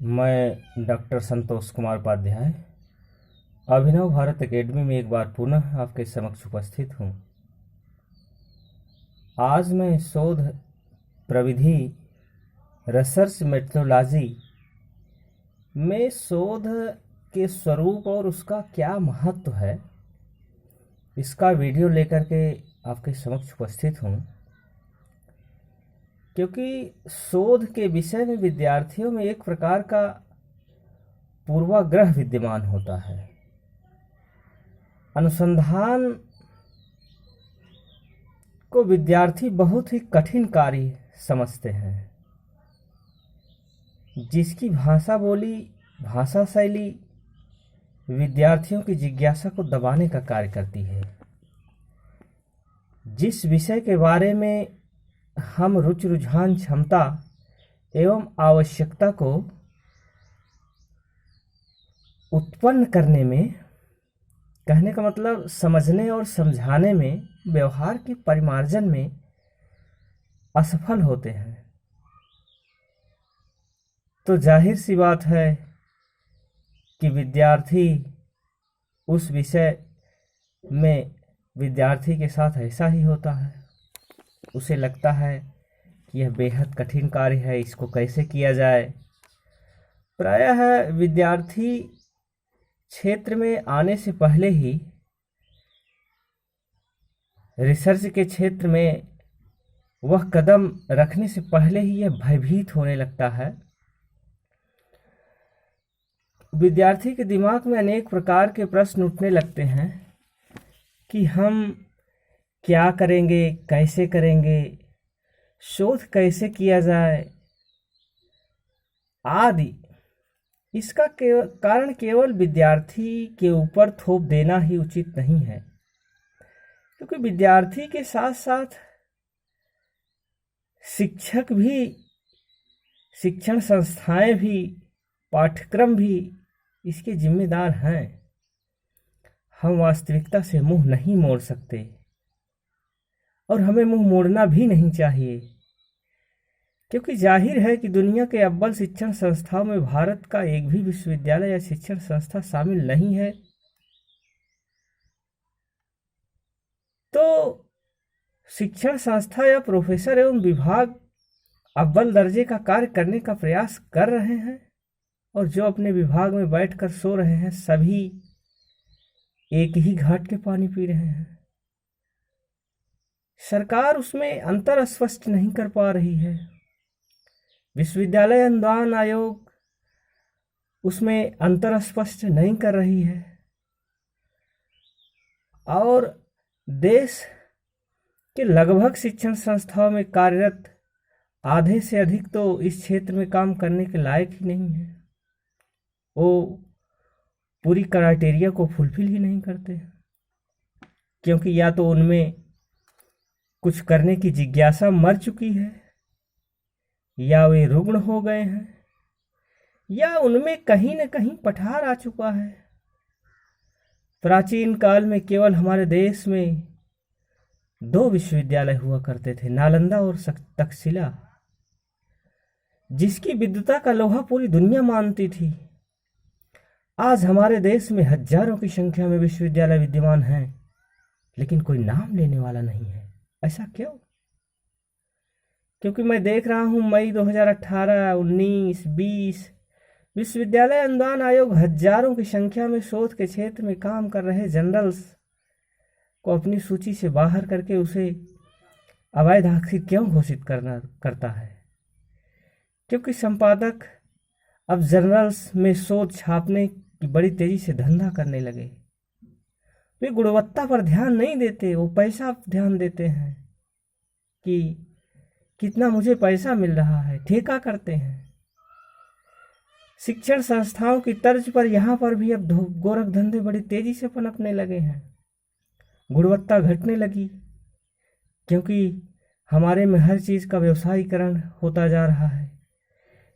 मैं डॉक्टर संतोष कुमार उपाध्याय अभिनव भारत एकेडमी में एक बार पुनः आपके समक्ष उपस्थित हूँ। आज मैं शोध प्रविधि रिसर्च मेथोडोलॉजी में शोध के स्वरूप और उसका क्या महत्व है, इसका वीडियो लेकर के आपके समक्ष उपस्थित हूँ। क्योंकि शोध के विषय में विद्यार्थियों में एक प्रकार का पूर्वाग्रह विद्यमान होता है। अनुसंधान को विद्यार्थी बहुत ही कठिन कार्य समझते हैं, जिसकी भाषा शैली विद्यार्थियों की जिज्ञासा को दबाने का कार्य करती है। जिस विषय के बारे में हम रुचि रुझान क्षमता एवं आवश्यकता को उत्पन्न करने में, कहने का मतलब समझने और समझाने में, व्यवहार के परिमार्जन में असफल होते हैं, तो जाहिर सी बात है कि विद्यार्थी उस विषय में विद्यार्थी के साथ ऐसा ही होता है। उसे लगता है कि यह बेहद कठिन कार्य है, इसको कैसे किया जाए। प्रायः विद्यार्थी क्षेत्र में आने से पहले ही, रिसर्च के क्षेत्र में वह कदम रखने से पहले ही यह भयभीत होने लगता है। विद्यार्थी के दिमाग में अनेक प्रकार के प्रश्न उठने लगते हैं कि हम क्या करेंगे, कैसे करेंगे, शोध कैसे किया जाए आदि। इसका कारण केवल विद्यार्थी के ऊपर थोप देना ही उचित नहीं है, क्योंकि विद्यार्थी के साथ साथ शिक्षक भी, शिक्षण संस्थाएं भी, पाठ्यक्रम भी इसके जिम्मेदार हैं। हम वास्तविकता से मुंह नहीं मोड़ सकते और हमें मुंह मोड़ना भी नहीं चाहिए, क्योंकि जाहिर है कि दुनिया के अव्वल शिक्षण संस्थाओं में भारत का एक भी विश्वविद्यालय या शिक्षण संस्था शामिल नहीं है। तो शिक्षण संस्था या प्रोफेसर एवं विभाग अव्वल दर्जे का कार्य करने का प्रयास कर रहे हैं, और जो अपने विभाग में बैठकर सो रहे हैं, सभी एक ही घाट के पानी पी रहे हैं। सरकार उसमें अंतर स्पष्ट नहीं कर पा रही है। विश्वविद्यालय अनुदान आयोग उसमें अंतर स्पष्ट नहीं कर रही है, और देश के लगभग शिक्षण संस्थाओं में कार्यरत आधे से अधिक तो इस क्षेत्र में काम करने के लायक ही नहीं है। वो पूरी क्राइटेरिया को फुलफिल ही नहीं करते, क्योंकि या तो उनमें कुछ करने की जिज्ञासा मर चुकी है, या वे रुग्ण हो गए हैं, या उनमें कहीं न कहीं पठार आ चुका है। प्राचीन काल में केवल हमारे देश में 2 विश्वविद्यालय हुआ करते थे, नालंदा और तक्षशिला, जिसकी विद्वता का लोहा पूरी दुनिया मानती थी। आज हमारे देश में हजारों की संख्या में विश्वविद्यालय विद्यमान हैं, लेकिन कोई नाम लेने वाला नहीं है। ऐसा क्यों? क्योंकि मैं देख रहा हूं मई 2018, 19, 20 विश्वविद्यालय अनुदान आयोग हजारों की संख्या में शोध के क्षेत्र में काम कर रहे जर्नल्स को अपनी सूची से बाहर करके उसे अवैध आखिर क्यों घोषित करता है? क्योंकि संपादक अब जर्नल्स में शोध छापने की बड़ी तेजी से धंधा करने लगे। वे गुणवत्ता पर ध्यान नहीं देते, वो पैसा पर ध्यान देते हैं कि कितना मुझे पैसा मिल रहा है, ठेका करते हैं। शिक्षण संस्थाओं की तर्ज पर यहाँ पर भी अब गोरख धंधे बड़ी तेजी से पनपने लगे हैं। गुणवत्ता घटने लगी, क्योंकि हमारे में हर चीज़ का व्यवसायीकरण होता जा रहा है।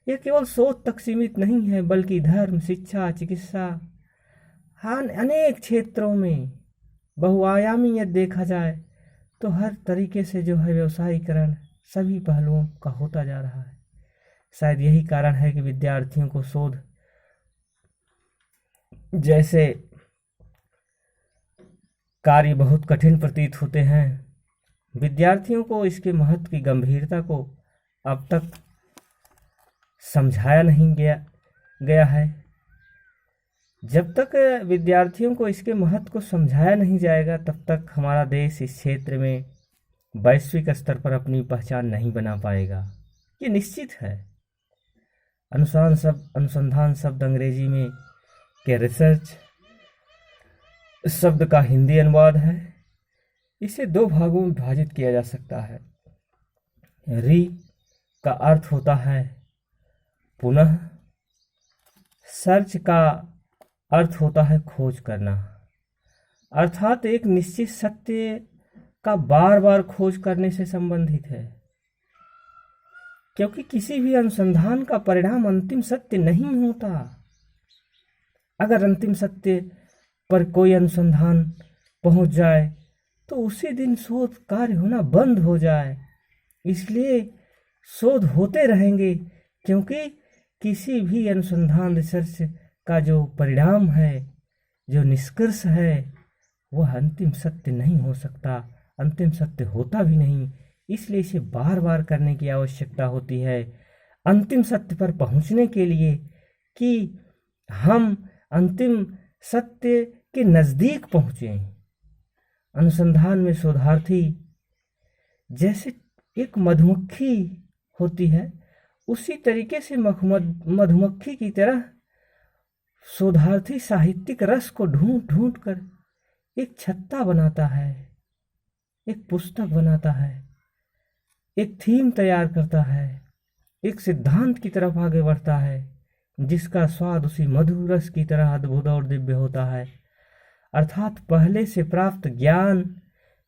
यह केवल शोध तक सीमित नहीं है, बल्कि धर्म, शिक्षा, चिकित्सा, अनेक क्षेत्रों में बहुआयामी यदि देखा जाए तो हर तरीके से जो है व्यवसायीकरण सभी पहलुओं का होता जा रहा है। शायद यही कारण है कि विद्यार्थियों को शोध जैसे कार्य बहुत कठिन प्रतीत होते हैं। विद्यार्थियों को इसके महत्व की गंभीरता को अब तक समझाया नहीं गया है। जब तक विद्यार्थियों को इसके महत्व को समझाया नहीं जाएगा, तब तक हमारा देश इस क्षेत्र में वैश्विक स्तर पर अपनी पहचान नहीं बना पाएगा। ये निश्चित है। अनुसंधान शब्द अंग्रेजी में के रिसर्च शब्द का हिंदी अनुवाद है। इसे दो भागों में विभाजित किया जा सकता है। री का अर्थ होता है पुनः, सर्च का अर्थ होता है खोज करना, अर्थात एक निश्चित सत्य का बार बार खोज करने से संबंधित है। क्योंकि किसी भी अनुसंधान का परिणाम अंतिम सत्य नहीं होता। अगर अंतिम सत्य पर कोई अनुसंधान पहुंच जाए तो उसी दिन शोध कार्य होना बंद हो जाए। इसलिए शोध होते रहेंगे, क्योंकि किसी भी अनुसंधान रिसर्च का जो परिणाम है, जो निष्कर्ष है, वह अंतिम सत्य नहीं हो सकता, अंतिम सत्य होता भी नहीं। इसलिए इसे बार बार करने की आवश्यकता होती है अंतिम सत्य पर पहुंचने के लिए, कि हम अंतिम सत्य के नज़दीक पहुँचे। अनुसंधान में शोधार्थी जैसे एक मधुमक्खी होती है, उसी तरीके से मधुमक्खी की तरह शोधार्थी साहित्यिक रस को ढूंढ ढूंढ कर एक छत्ता बनाता है, एक पुस्तक बनाता है, एक थीम तैयार करता है, एक सिद्धांत की तरफ आगे बढ़ता है, जिसका स्वाद उसी मधुर रस की तरह अद्भुत और दिव्य होता है। अर्थात पहले से प्राप्त ज्ञान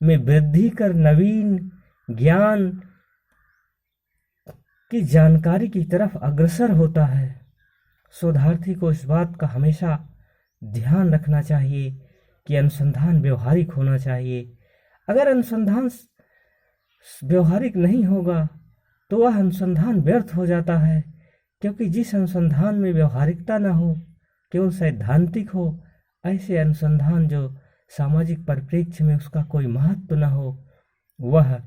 में वृद्धि कर नवीन ज्ञान की जानकारी की तरफ अग्रसर होता है। शोधार्थी को इस बात का हमेशा ध्यान रखना चाहिए कि अनुसंधान व्यवहारिक होना चाहिए। अगर अनुसंधान व्यवहारिक नहीं होगा तो वह अनुसंधान व्यर्थ हो जाता है, क्योंकि जिस अनुसंधान में व्यवहारिकता न हो, केवल सैद्धांतिक हो, ऐसे अनुसंधान जो सामाजिक परिप्रेक्ष्य में उसका कोई महत्व न हो, वह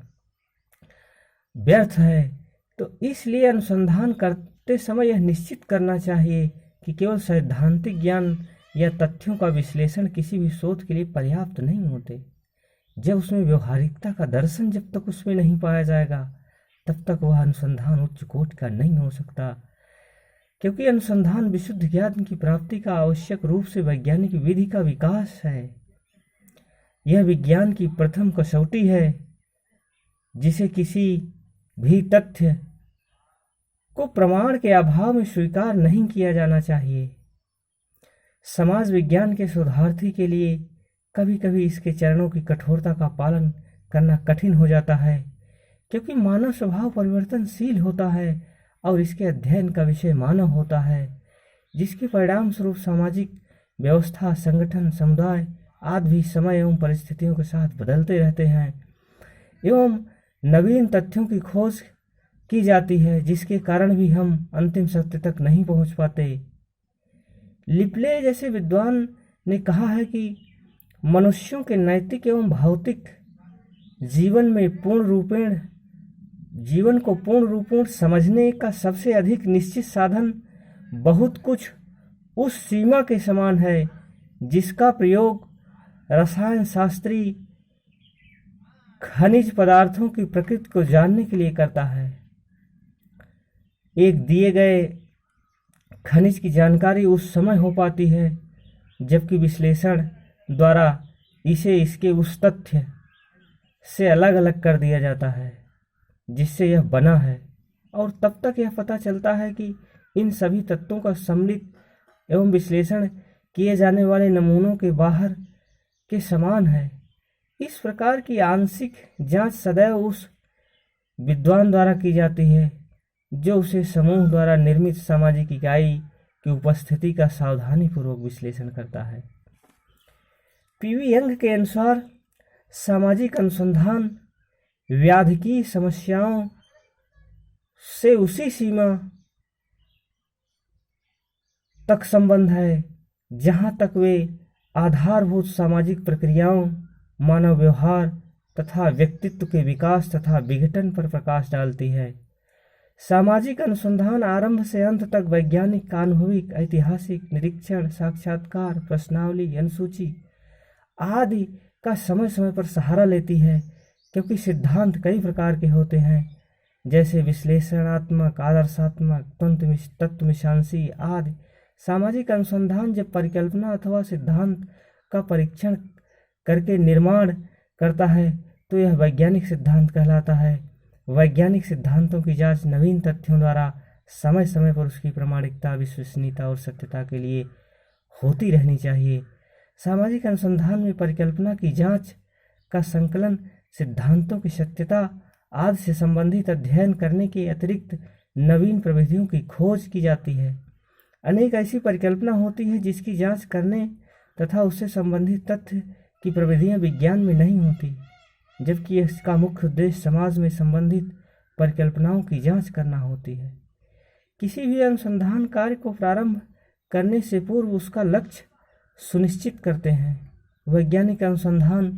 व्यर्थ है। तो इसलिए अनुसंधान करते समय यह निश्चित करना चाहिए कि केवल सैद्धांतिक ज्ञान या तथ्यों का विश्लेषण किसी भी शोध के लिए पर्याप्त नहीं होते। जब उसमें व्यवहारिकता का दर्शन जब तक उसमें नहीं पाया जाएगा, तब तक वह अनुसंधान उच्च कोटि का नहीं हो सकता। क्योंकि अनुसंधान विशुद्ध ज्ञान की प्राप्ति का आवश्यक रूप से वैज्ञानिक विधि का विकास है। यह विज्ञान की प्रथम कसौटी है, जिसे किसी भी तथ्य को प्रमाण के अभाव में स्वीकार नहीं किया जाना चाहिए। समाज विज्ञान के शोधार्थी के लिए कभी कभी इसके चरणों की कठोरता का पालन करना कठिन हो जाता है, क्योंकि मानव स्वभाव परिवर्तनशील होता है और इसके अध्ययन का विषय मानव होता है, जिसके परिणाम स्वरूप सामाजिक व्यवस्था, संगठन, समुदाय आदि भी समय एवं परिस्थितियों के साथ बदलते रहते हैं एवं नवीन तथ्यों की खोज की जाती है, जिसके कारण भी हम अंतिम सत्य तक नहीं पहुंच पाते। लिपले जैसे विद्वान ने कहा है कि मनुष्यों के नैतिक एवं भौतिक जीवन को पूर्ण रूपेण समझने का सबसे अधिक निश्चित साधन बहुत कुछ उस सीमा के समान है जिसका प्रयोग रसायन शास्त्री खनिज पदार्थों की प्रकृति को जानने के लिए करता है। एक दिए गए खनिज की जानकारी उस समय हो पाती है जबकि विश्लेषण द्वारा इसे इसके उस तथ्य से अलग अलग कर दिया जाता है जिससे यह बना है, और तब तक यह पता चलता है कि इन सभी तत्वों का सम्मिलित एवं विश्लेषण किए जाने वाले नमूनों के बाहर के समान है। इस प्रकार की आंशिक जांच सदैव उस विद्वान द्वारा की जाती है जो उसे समूह द्वारा निर्मित सामाजिक इकाई की उपस्थिति का सावधानीपूर्वक विश्लेषण करता है। पीवी यंग के अनुसार सामाजिक अनुसंधान व्याधिकी समस्याओं से उसी सीमा तक संबंध है, जहाँ तक वे आधारभूत सामाजिक प्रक्रियाओं, मानव व्यवहार तथा व्यक्तित्व के विकास तथा विघटन पर प्रकाश डालती है। सामाजिक अनुसंधान आरंभ से अंत तक वैज्ञानिक, अनुभविक, ऐतिहासिक निरीक्षण, साक्षात्कार, प्रश्नावली, अनुसूची आदि का समय समय पर सहारा लेती है, क्योंकि सिद्धांत कई प्रकार के होते हैं, जैसे विश्लेषणात्मक, आदर्शात्मक, तत्वमीमांसी आदि। सामाजिक अनुसंधान जब परिकल्पना अथवा सिद्धांत का परीक्षण करके निर्माण करता है तो यह वैज्ञानिक सिद्धांत कहलाता है। वैज्ञानिक सिद्धांतों की जांच नवीन तथ्यों द्वारा समय समय पर उसकी प्रामाणिकता, विश्वसनीयता और सत्यता के लिए होती रहनी चाहिए। सामाजिक अनुसंधान में परिकल्पना की जांच का संकलन, सिद्धांतों की सत्यता आदि से संबंधित अध्ययन करने के अतिरिक्त नवीन प्रविधियों की खोज की जाती है। अनेक ऐसी परिकल्पना होती है जिसकी जांच करने तथा उससे संबंधित तथ्य की प्रविधियां विज्ञान में नहीं होती, जबकि इसका मुख्य उद्देश्य समाज में संबंधित परिकल्पनाओं की जांच करना होती है। किसी भी अनुसंधान कार्य को प्रारंभ करने से पूर्व उसका लक्ष्य सुनिश्चित करते हैं। वैज्ञानिक अनुसंधान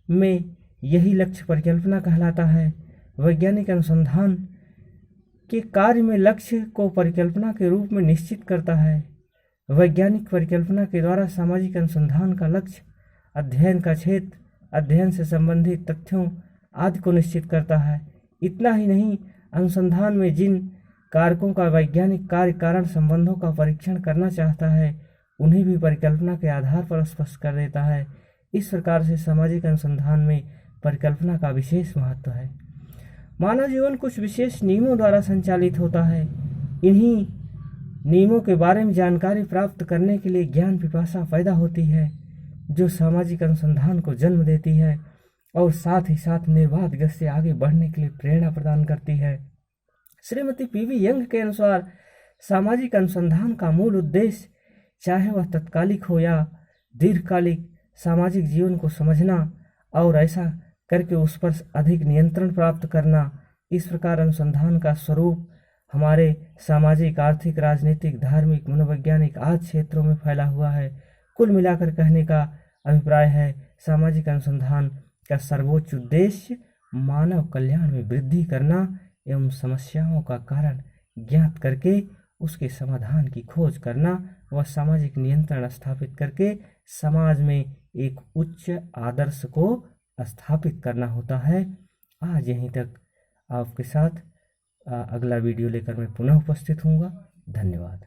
में यही लक्ष्य परिकल्पना कहलाता है। वैज्ञानिक अनुसंधान के कार्य में लक्ष्य को परिकल्पना के रूप में निश्चित करता है। वैज्ञानिक परिकल्पना के द्वारा सामाजिक अनुसंधान का लक्ष्य, अध्ययन का क्षेत्र, अध्ययन से संबंधित तथ्यों आदि को निश्चित करता है। इतना ही नहीं, अनुसंधान में जिन कारकों का वैज्ञानिक कार्य कारण संबंधों का परीक्षण करना चाहता है उन्हें भी परिकल्पना के आधार पर स्पष्ट कर देता है। इस प्रकार से सामाजिक अनुसंधान में परिकल्पना का विशेष महत्व है। मानव जीवन कुछ विशेष नियमों द्वारा संचालित होता है। इन्हीं नियमों के बारे में जानकारी प्राप्त करने के लिए ज्ञान पिपासा पैदा होती है, जो सामाजिक अनुसंधान को जन्म देती है और साथ ही साथ निर्बाध गति से आगे बढ़ने के लिए प्रेरणा प्रदान करती है। श्रीमती पीवी यंग के अनुसार सामाजिक अनुसंधान का मूल उद्देश्य, चाहे वह तत्कालिक हो या दीर्घकालिक, सामाजिक जीवन को समझना और ऐसा करके उस पर अधिक नियंत्रण प्राप्त करना। इस प्रकार अनुसंधान का स्वरूप हमारे सामाजिक, आर्थिक, राजनीतिक, धार्मिक, मनोवैज्ञानिक आदि क्षेत्रों में फैला हुआ है। कुल मिलाकर कहने का अभिप्राय है, सामाजिक अनुसंधान का सर्वोच्च उद्देश्य मानव कल्याण में वृद्धि करना एवं समस्याओं का कारण ज्ञात करके उसके समाधान की खोज करना व सामाजिक नियंत्रण स्थापित करके समाज में एक उच्च आदर्श को स्थापित करना होता है। आज यहीं तक आपके साथ अगला वीडियो लेकर मैं पुनः उपस्थित हूँगा। धन्यवाद।